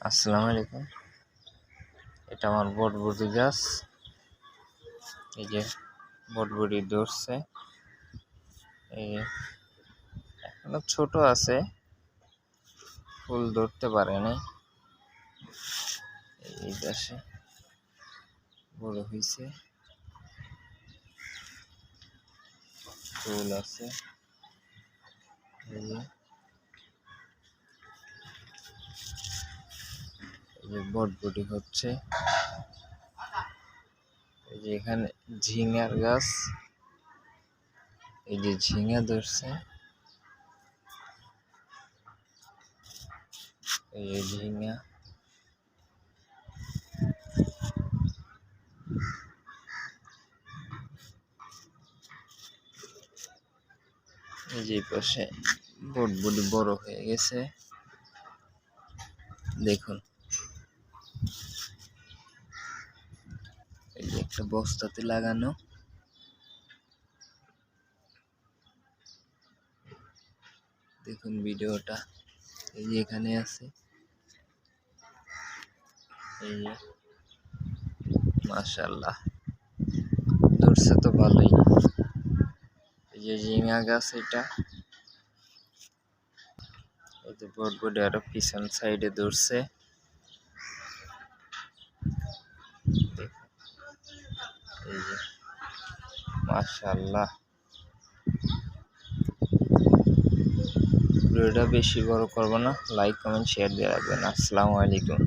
আসসালামু আলাইকুম। এটা আমার বটবটি গাছ। এই যে বটবটি ধরছে, এই এখনো ছোট আছে, ফুল ধরতে পারেনি। এই গাছে বড় হয়েছে, ফুল আছে। এই যে বটবটি হচ্ছে, এই যে এখানে ঝিঙার গাছ, এই যে ঝিঙা ধরছে, এই যে ঝিঙা। এই যে পাশে বটবটি বড় হয়ে গেছে, দেখুন। এই যে একটা বস্তাতে লাগানো, দেখুন ভিডিওটা। এই যে এখানে আছে, এই যে মাশাআল্লাহ ধরছে তো ভালোই। এই যে ঝিঙা গাছ, এটা এই যে বটবটি আরো পিছন সাইডে ধরছে, এই যে মাশাআল্লাহ। ভিডিওটা বেশি বড় করব না, লাইক কমেন্ট শেয়ার দিয়ে রাখবেন। আসসালামু আলাইকুম।